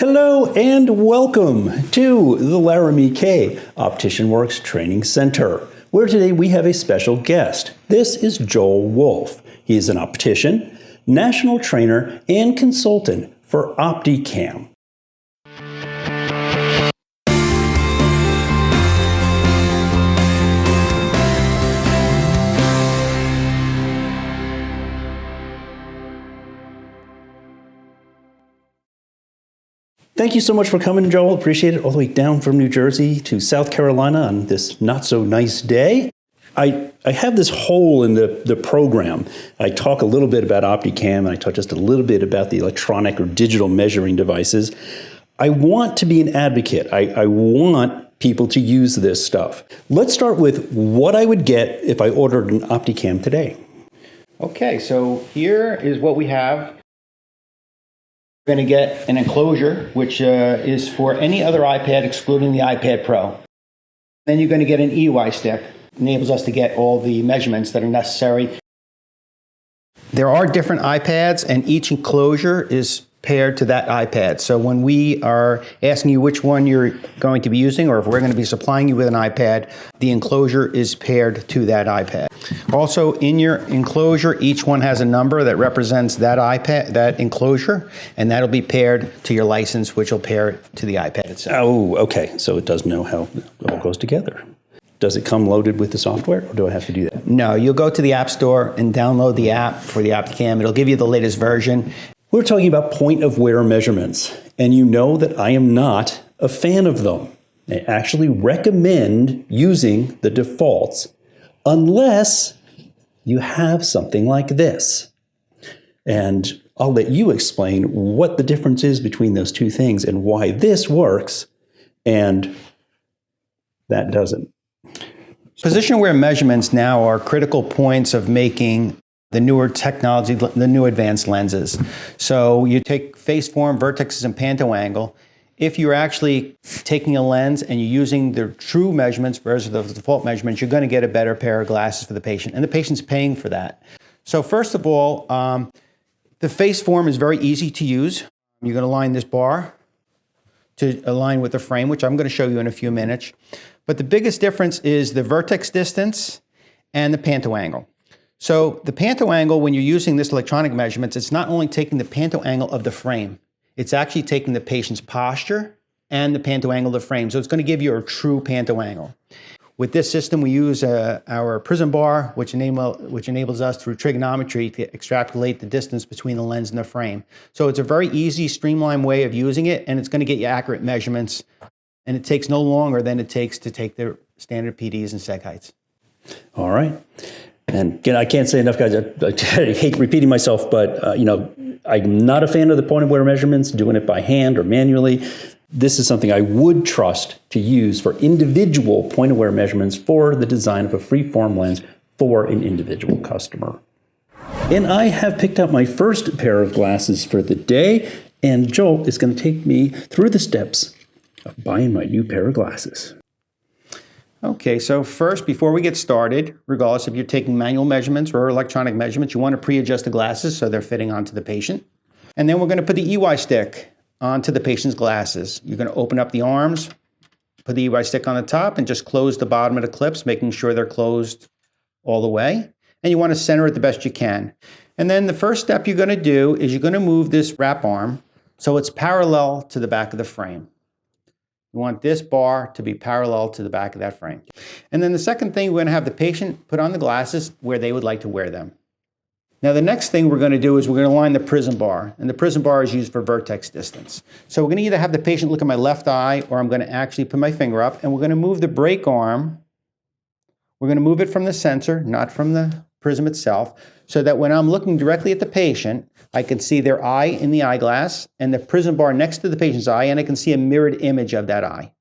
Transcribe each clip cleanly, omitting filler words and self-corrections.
Hello and welcome to the Laramy-K Optician Works Training Center, where today we have a special guest. This is Joel Wolf. He is an optician, national trainer, and consultant for UpD Cam. Thank you so much for coming, Joel. Appreciate it. All the way down from New Jersey to South Carolina on this not-so-nice day. I have this hole in the program. I talk a little bit about UpD Cam, and I talk just a little bit about the electronic or digital measuring devices. I want to be an advocate. I want people to use this stuff. Let's start with what I would get if I ordered an UpD Cam today. Okay, so here is what we have. You're going to get an enclosure, which is for any other iPad excluding the iPad Pro. Then you're going to get an EY stick. Enables us to get all the measurements that are necessary. There are different iPads, and each enclosure is paired to that iPad. So when we are asking you which one you're going to be using, or if we're going to be supplying you with an iPad, the enclosure is paired to that iPad. Also, in your enclosure, each one has a number that represents that iPad, that enclosure, and that'll be paired to your license, which will pair to the iPad itself. Oh, okay. So it does know how it all goes together. Does it come loaded with the software, or do I have to do that? No, you'll go to the App Store and download the app for the UpD Cam. It'll give you the latest version. We're talking about point-of-wear measurements, and you know that I am not a fan of them. I actually recommend using the defaults unless you have something like this. And I'll let you explain what the difference is between those two things and why this works and that doesn't. Position-aware measurements now are critical points of making the newer technology, the new advanced lenses. So you take Freeform, vertices, and panto angle. If you're actually taking a lens and you're using the true measurements versus the default measurements, you're going to get a better pair of glasses for the patient, and the patient's paying for that. So first of all, the Freeform is very easy to use. You're going to line this bar to align with the frame, which I'm going to show you in a few minutes. But the biggest difference is the vertex distance and the panto angle. So the panto angle, when you're using this electronic measurements, it's not only taking the panto angle of the frame, it's actually taking the patient's posture and the panto angle of the frame. So it's going to give you a true panto angle. With this system, we use our prism bar, which enables us through trigonometry to extrapolate the distance between the lens and the frame. So it's a very easy, streamlined way of using it, and it's going to get you accurate measurements. And it takes no longer than it takes to take the standard PDs and seg heights. All right. And again, I can't say enough, guys. I hate repeating myself, but I'm not a fan of the point-of-wear measurements, doing it by hand or manually. This is something I would trust to use for individual point-of-wear measurements for the design of a Freeform lens for an individual customer. And I have picked out my first pair of glasses for the day, and Joel is going to take me through the steps of buying my new pair of glasses. Okay, so first, before we get started, regardless if you're taking manual measurements or electronic measurements, you want to pre-adjust the glasses so they're fitting onto the patient. And then we're going to put the EY stick onto the patient's glasses. You're going to open up the arms, put the EY stick on the top, and just close the bottom of the clips, making sure they're closed all the way. And you want to center it the best you can. And then the first step you're going to do is you're going to move this wrap arm so it's parallel to the back of the frame. You want this bar to be parallel to the back of that frame. And then the second thing, we're going to have the patient put on the glasses where they would like to wear them. Now the next thing we're going to do is we're going to line the prism bar, and the prism bar is used for vertex distance. So we're going to either have the patient look at my left eye, or I'm going to actually put my finger up, and we're going to move the break arm. We're going to move it from the sensor, not from the prism itself, so that when I'm looking directly at the patient, I can see their eye in the eyeglass and the prism bar next to the patient's eye, and I can see a mirrored image of that eye.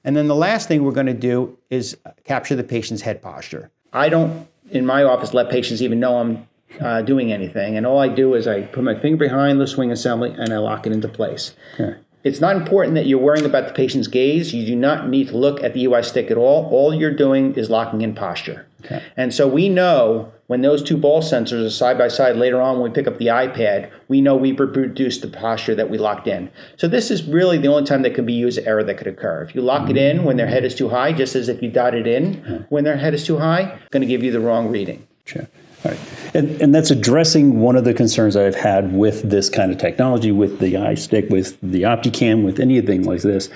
And then the last thing we're going to do is capture the patient's head posture. I don't, in my office, let patients even know I'm doing anything, and all I do is I put my finger behind the swing assembly and I lock it into place. Okay. It's not important that you're worrying about the patient's gaze. You do not need to look at the UI stick at all. All you're doing is locking in posture. Okay. And so we know when those two ball sensors are side by side later on when we pick up the iPad, we know we reproduced the posture that we locked in. So this is really the only time that could be used error that could occur. If you lock it in when their head is too high, just as if you dot it in when their head is too high, it's going to give you the wrong reading. Sure. All right. And that's addressing one of the concerns I've had with this kind of technology, with the iStick, with the Optikam, with anything like this.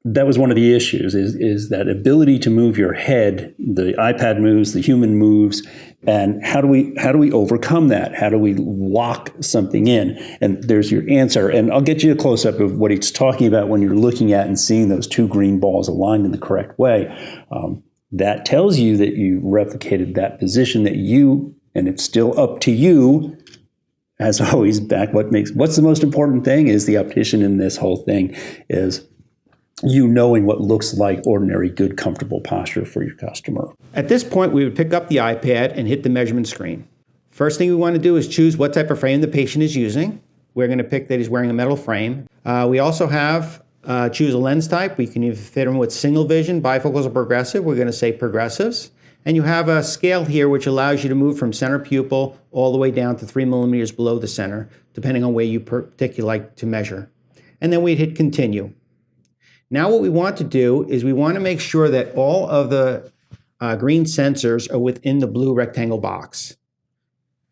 That was one of the issues, is that ability to move your head. The iPad moves, the human moves, and how do we overcome that? How do we lock something in? And there's your answer. And I'll get you a close-up of what he's talking about when you're looking at and seeing those two green balls aligned in the correct way. That tells you that you replicated that position that you, and it's still up to you, as always, what's the most important thing is the optician in this whole thing is you knowing what looks like ordinary, good, comfortable posture for your customer. At this point, we would pick up the iPad and hit the measurement screen. First thing we want to do is choose what type of frame the patient is using. We're going to pick that he's wearing a metal frame. We also have choose a lens type. We can either fit them with single vision, bifocals, or progressive. We're going to say progressives. And you have a scale here which allows you to move from center pupil all the way down to 3 millimeters below the center, depending on where you particularly like to measure. And then we'd hit continue. Now what we want to do is we want to make sure that all of the green sensors are within the blue rectangle box.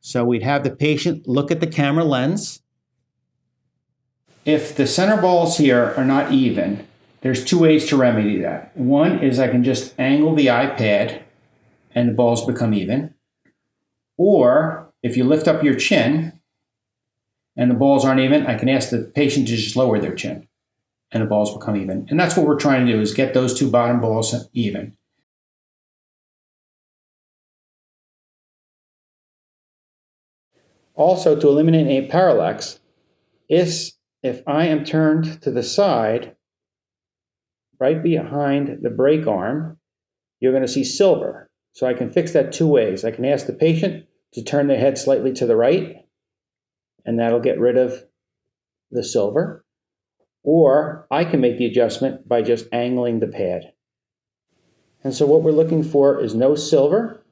So we'd have the patient look at the camera lens. If the center balls here are not even, there's two ways to remedy that. One is I can just angle the iPad and the balls become even. Or if you lift up your chin and the balls aren't even, I can ask the patient to just lower their chin and the balls become even. And that's what we're trying to do, is get those two bottom balls even. Also, to eliminate any parallax, if I am turned to the side, right behind the brake arm, you're going to see silver. So I can fix that two ways. I can ask the patient to turn their head slightly to the right, and that'll get rid of the silver. Or I can make the adjustment by just angling the pad. And so what we're looking for is no silver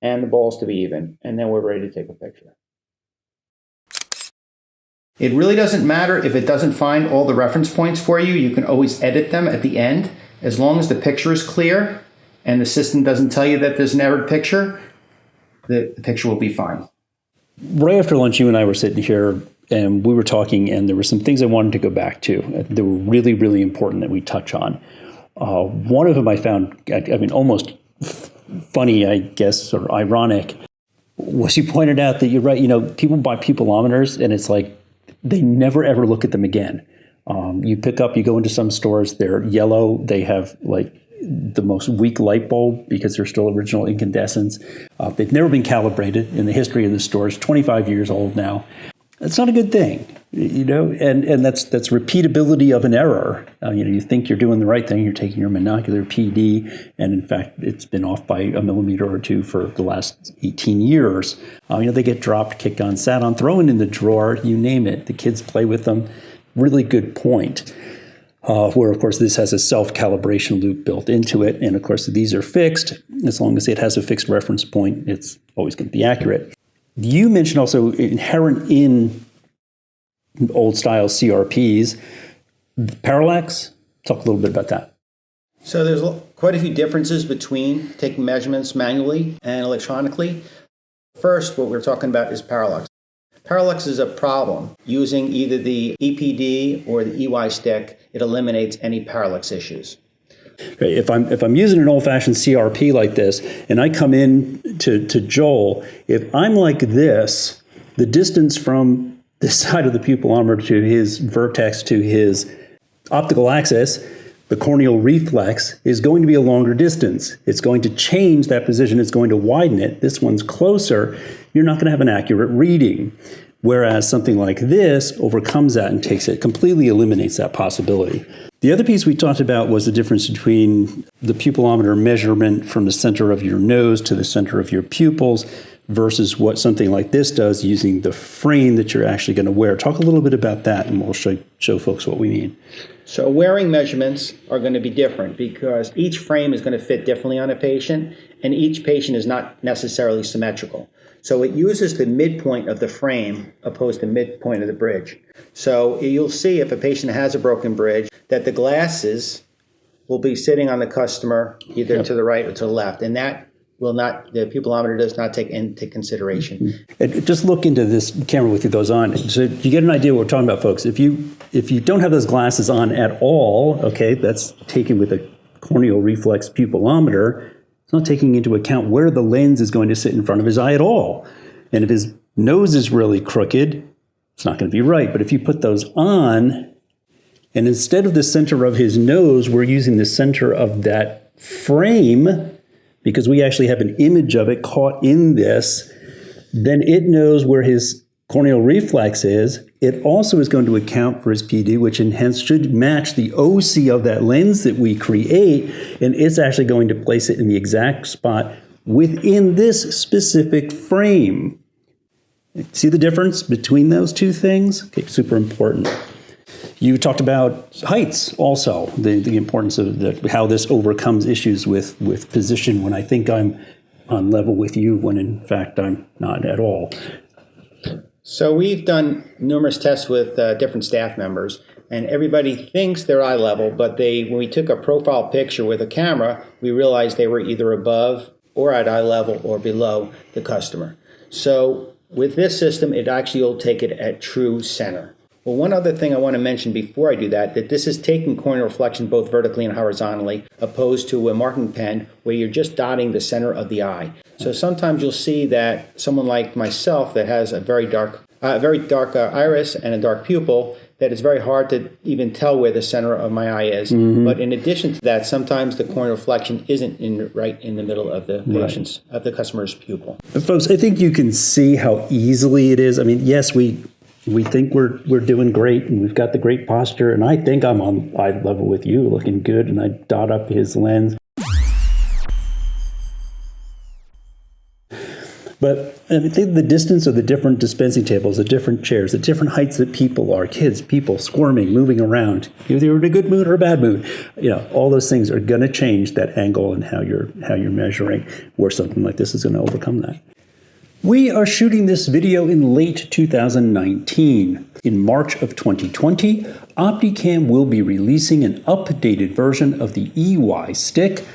and the balls to be even. And then we're ready to take a picture. It really doesn't matter if it doesn't find all the reference points for you. You can always edit them at the end. As long as the picture is clear and the system doesn't tell you that there's an errored picture, the picture will be fine. Right after lunch, you and I were sitting here and we were talking, and there were some things I wanted to go back to that were really, really important that we touch on. One of them I found, almost funny, I guess, or ironic, was you pointed out that you're right, people buy pupilometers, and it's like they never, ever look at them again. You go into some stores, they're yellow, they have like the most weak light bulb because they're still original incandescents. They've never been calibrated in the history of the stores, 25 years old now. That's not a good thing, and that's repeatability of an error. You think you're doing the right thing, you're taking your monocular PD, and in fact, it's been off by a millimeter or two for the last 18 years. They get dropped, kicked on, sat on, thrown in the drawer, you name it. The kids play with them. Really good point. Where, of course, this has a self-calibration loop built into it. And, of course, these are fixed. As long as it has a fixed reference point, it's always going to be accurate. You mentioned also inherent in old-style CRPs, parallax. Talk a little bit about that. So there's quite a few differences between taking measurements manually and electronically. First, what we're talking about is parallax. Parallax is a problem. Using either the EPD or the EY stick, it eliminates any parallax issues. Right. If I'm using an old-fashioned CRP like this, and I come in to Joel, if I'm like this, the distance from this side of the pupillometer to his vertex to his optical axis, the corneal reflex, is going to be a longer distance. It's going to change that position. It's going to widen it. This one's closer. You're not going to have an accurate reading. Whereas something like this overcomes that and completely eliminates that possibility. The other piece we talked about was the difference between the pupillometer measurement from the center of your nose to the center of your pupils versus what something like this does using the frame that you're actually going to wear. Talk a little bit about that, and we'll show folks what we mean. So wearing measurements are going to be different because each frame is going to fit differently on a patient, and each patient is not necessarily symmetrical. So it uses the midpoint of the frame opposed to midpoint of the bridge. So you'll see if a patient has a broken bridge that the glasses will be sitting on the customer either to the right or to the left, and that will not, the pupillometer does not take into consideration. And just look into this camera with those on, so you get an idea what we're talking about, folks. If you don't have those glasses on at all, okay, that's taken with a corneal reflex pupillometer. It's not taking into account where the lens is going to sit in front of his eye at all. And if his nose is really crooked, it's not going to be right. But if you put those on, and instead of the center of his nose, we're using the center of that frame, because we actually have an image of it caught in this, then it knows where his corneal reflex is. It also is going to account for his PD, which hence should match the OC of that lens that we create, and it's actually going to place it in the exact spot within this specific frame. See the difference between those two things? Okay, super important. You talked about heights also, the importance of how this overcomes issues with position when I think I'm on level with you, when in fact I'm not at all. So we've done numerous tests with different staff members, and everybody thinks they're eye level, but when we took a profile picture with a camera, we realized they were either above or at eye level or below the customer. So with this system, it actually will take it at true center. Well, one other thing I want to mention before I do that this is taking corneal reflection both vertically and horizontally, opposed to a marking pen where you're just dotting the center of the eye. So sometimes you'll see that someone like myself that has a very dark iris and a dark pupil, that it's very hard to even tell where the center of my eye is. Mm-hmm. But in addition to that, sometimes the corneal reflection isn't right in the middle of the patient's, of the customer's pupil. Folks, I think you can see how easily it is. I mean, yes, we think we're doing great, and we've got the great posture, and I think I'm on eye level with you, looking good, and I dot up his lens. But I think the distance of the different dispensing tables, the different chairs, the different heights that people are, kids, people squirming, moving around, either you're in a good mood or a bad mood, all those things are going to change that angle and how you're measuring, where something like this is going to overcome that. We are shooting this video in late 2019. In March of 2020, UpD Cam will be releasing an updated version of the EY stick,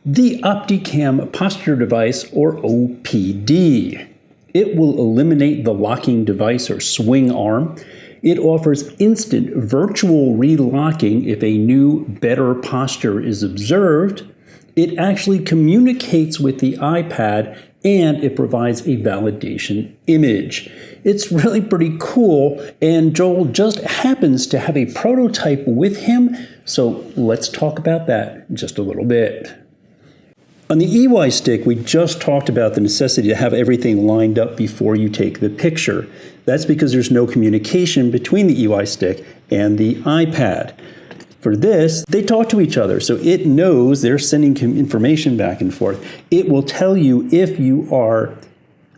the UpD Cam Posture Device, or OPD. It will eliminate the locking device or swing arm. It offers instant virtual relocking if a new, better posture is observed. It actually communicates with the iPad, and it provides a validation image. It's really pretty cool, and Joel just happens to have a prototype with him, so let's talk about that in just a little bit. On the EY stick, we just talked about the necessity to have everything lined up before you take the picture. That's because there's no communication between the EY stick and the iPad. For this, they talk to each other, so it knows they're sending information back and forth. It will tell you if you are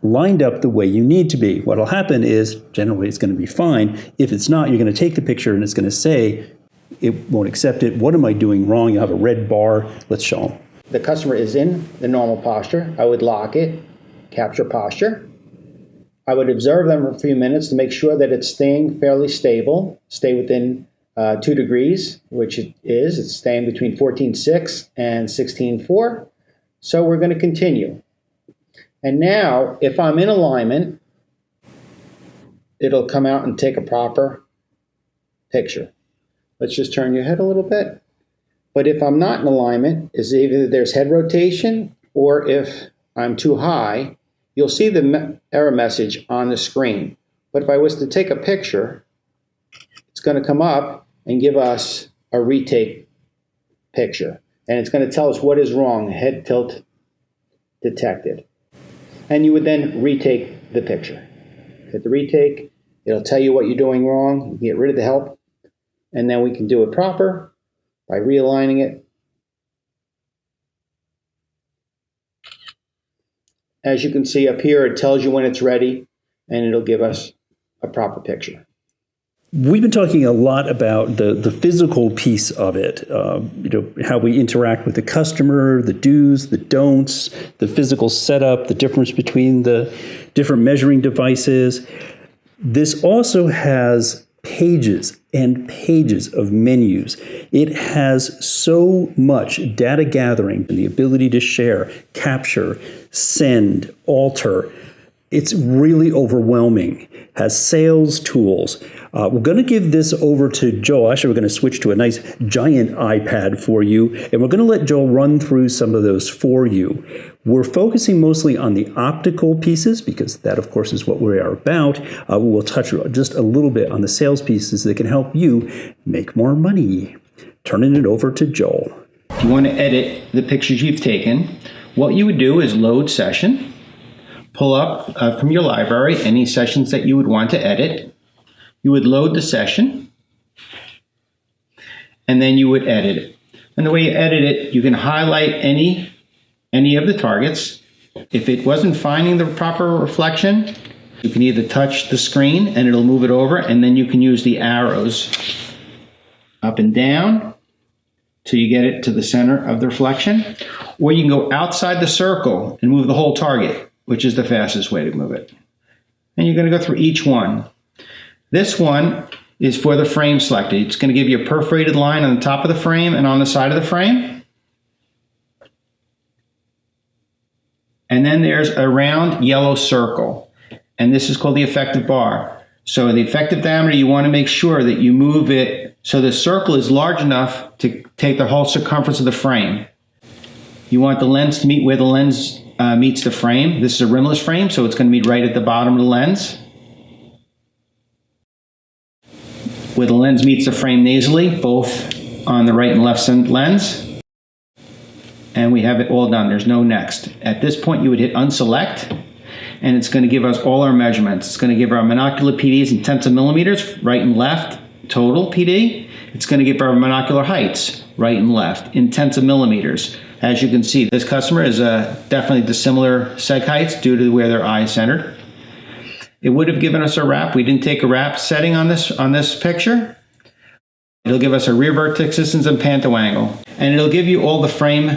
lined up the way you need to be. What will happen is, generally it's going to be fine. If it's not, you're going to take the picture and it's going to say, it won't accept it. What am I doing wrong? You'll have a red bar. Let's show them. The customer is in the normal posture. I would lock it, capture posture. I would observe them for a few minutes to make sure that it's staying fairly stable, stay within 2 degrees, which it is. It's staying between 14.6 and 16.4. So we're going to continue. And now, if I'm in alignment, it'll come out and take a proper picture. Let's just turn your head a little bit. But if I'm not in alignment, is either there's head rotation, or if I'm too high, you'll see the error message on the screen. But if I was to take a picture, it's going to come up and give us a retake picture. And it's going to tell us what is wrong, head tilt detected. And you would then retake the picture. Hit the retake, it'll tell you what you're doing wrong, you can get rid of the help, and then we can do it proper by realigning it. As you can see up here, it tells you when it's ready, and it'll give us a proper picture. We've been talking a lot about the physical piece of it, how we interact with the customer, the do's, the don'ts, the physical setup, the difference between the different measuring devices. This also has pages and pages of menus. It has so much data gathering and the ability to share, capture, send, alter. It's really overwhelming. Has sales tools. We're going to give this over to Joel. Actually, we're going to switch to a nice giant iPad for you, and we're going to let Joel run through some of those for you. We're focusing mostly on the optical pieces because that, of course, is what we are about. We'll touch just a little bit on the sales pieces that can help you make more money. Turning it over to Joel. If you want to edit the pictures you've taken, what you would do is load session. Pull up from your library any sessions that you would want to edit. You would load the session, and then you would edit it. And the way you edit it, you can highlight any of the targets. If it wasn't finding the proper reflection, you can either touch the screen and it'll move it over, and then you can use the arrows up and down till you get it to the center of the reflection. Or you can go outside the circle and move the whole target, which is the fastest way to move it. And you're going to go through each one. This one is for the frame selector. It's going to give you a perforated line on the top of the frame and on the side of the frame. And then there's a round yellow circle. And this is called the effective bar. So the effective diameter, you want to make sure that you move it so the circle is large enough to take the whole circumference of the frame. You want the lens to meet where the lens meets the frame. This is a rimless frame, so it's going to meet right at the bottom of the lens. Where the lens meets the frame nasally, both on the right and left lens. And we have it all done. There's no next. At this point, you would hit unselect, and it's going to give us all our measurements. It's going to give our monocular PDs in tenths of millimeters, right and left, total PD. It's going to give our monocular heights, right and left, in tenths of millimeters. As you can see, this customer is definitely dissimilar seg heights due to where their eye is centered. It would have given us a wrap. We didn't take a wrap setting on this picture. It'll give us a rear vertex distance and panto angle. And it'll give you all the frame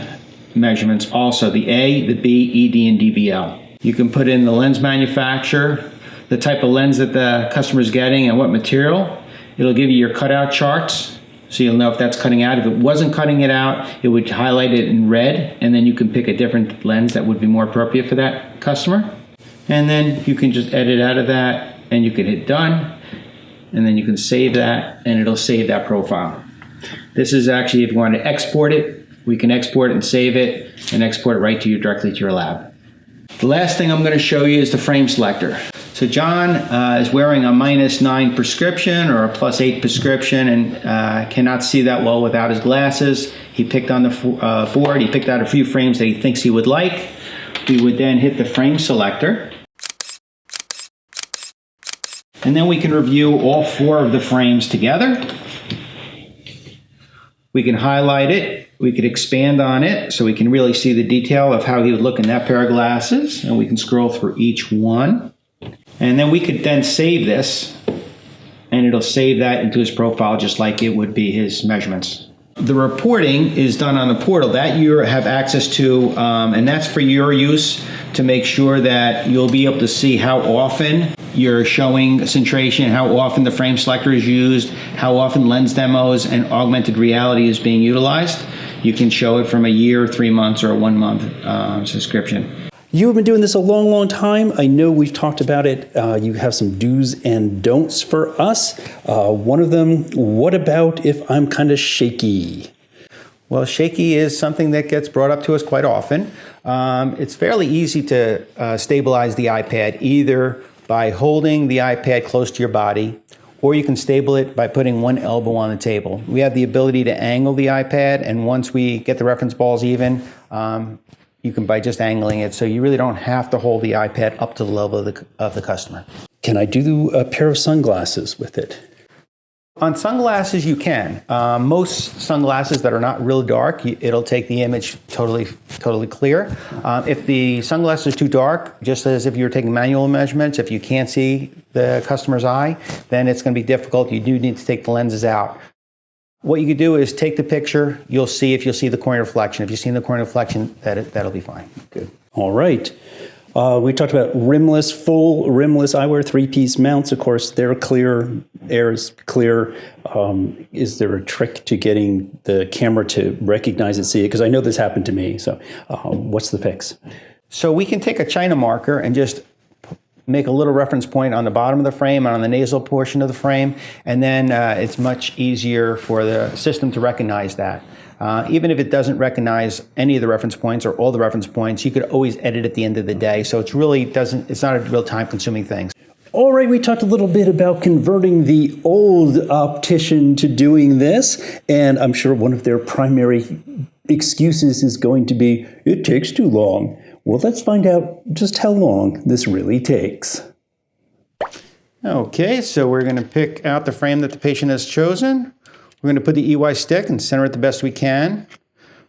measurements also, the A, the B, ED, and DBL. You can put in the lens manufacturer, the type of lens that the customer is getting, and what material. It'll give you your cutout charts, so you'll know if that's cutting out. If it wasn't cutting it out, it would highlight it in red, and then you can pick a different lens that would be more appropriate for that customer. And then you can just edit out of that, and you can hit done, and then you can save that, and it'll save that profile. This is actually, if you want to export it, we can export it and save it, and export it right to you directly to your lab. The last thing I'm going to show you is the frame selector. So John is wearing a -9 prescription or a +8 prescription, and cannot see that well without his glasses. He picked on the board, he picked out a few frames that he thinks he would like. We would then hit the frame selector. And then we can review all 4 of the frames together. We can highlight it. We could expand on it so we can really see the detail of how he would look in that pair of glasses. And we can scroll through each one. And then we could then save this, and it'll save that into his profile just like it would be his measurements. The reporting is done on the portal that you have access to, and that's for your use to make sure that you'll be able to see how often you're showing centration, how often the frame selector is used, how often lens demos and augmented reality is being utilized. You can show it from a year, 3 months, or a 1 month subscription. You have been doing this a long, long time. I know we've talked about it. You have some do's and don'ts for us. One of them, what about if I'm kind of shaky? Well, shaky is something that gets brought up to us quite often. It's fairly easy to stabilize the iPad either by holding the iPad close to your body, or you can stable it by putting one elbow on the table. We have the ability to angle the iPad, and once we get the reference balls even, you can by just angling it, so you really don't have to hold the iPad up to the level of the customer. Can I do a pair of sunglasses with it? On sunglasses, you can. Most sunglasses that are not real dark, it'll take the image totally clear. If the sunglasses are too dark, just as if you're taking manual measurements, if you can't see the customer's eye, then it's going to be difficult. You do need to take the lenses out. What you could do is take the picture. You'll see if you'll see the corner reflection. If you've seen the corner reflection, that'll be fine. Good. All right. We talked about rimless, full rimless eyewear, 3-piece mounts. Of course, they're clear, air is clear. Is there a trick to getting the camera to recognize and see it? Because I know this happened to me. So what's the fix? So we can take a China marker and just make a little reference point on the bottom of the frame and on the nasal portion of the frame, and then it's much easier for the system to recognize that. Even if it doesn't recognize any of the reference points or all the reference points, you could always edit at the end of the day. So it's not a real time-consuming thing. All right, we talked a little bit about converting the old optician to doing this, and I'm sure one of their primary excuses is going to be, it takes too long. Well, let's find out just how long this really takes. Okay, so we're going to pick out the frame that the patient has chosen. We're going to put the EY stick and center it the best we can.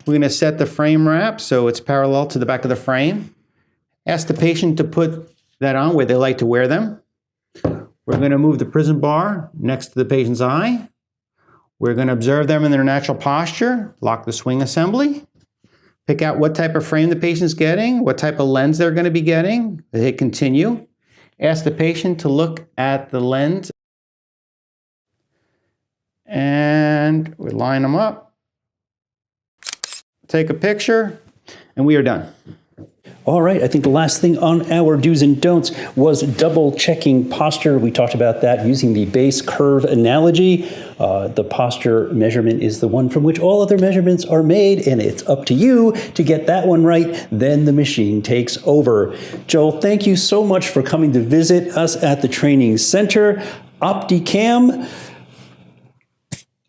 We're going to set the frame wrap so it's parallel to the back of the frame. Ask the patient to put that on where they like to wear them. We're going to move the prism bar next to the patient's eye. We're going to observe them in their natural posture, lock the swing assembly, pick out what type of frame the patient's getting, what type of lens they're going to be getting, hit continue. Ask the patient to look at the lens, and we line them up, take a picture, and we are done. All right, I think the last thing on our do's and don'ts was double checking posture. We talked about that using the base curve analogy. The posture measurement is the one from which all other measurements are made, and it's up to you to get that one right. Then the machine takes over. Joel, thank you so much for coming to visit us at the training center. UpD Cam.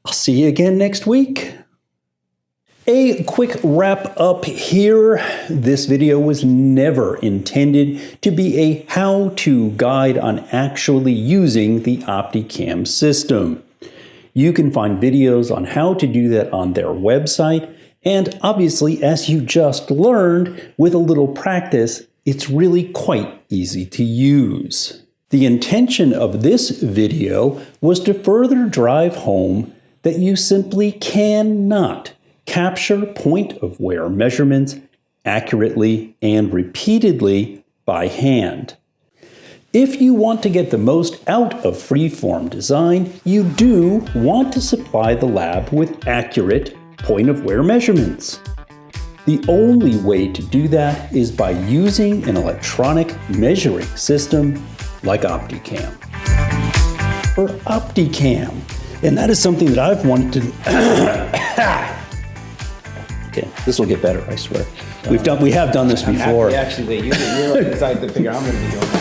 I'll see you again next week. A quick wrap up here. This video was never intended to be a how-to guide on actually using the UpD Cam system. You can find videos on how to do that on their website, and obviously, as you just learned, with a little practice, it's really quite easy to use. The intention of this video was to further drive home that you simply cannot capture point-of-wear measurements accurately and repeatedly by hand. If you want to get the most out of freeform design, you do want to supply the lab with accurate point-of-wear measurements. The only way to do that is by using an electronic measuring system like UpD Cam. Or UpD Cam. And that is something that I've wanted to Okay, this will get better, I swear. We have done this before. Actually, they use it. You're excited to figure out I'm going to be doing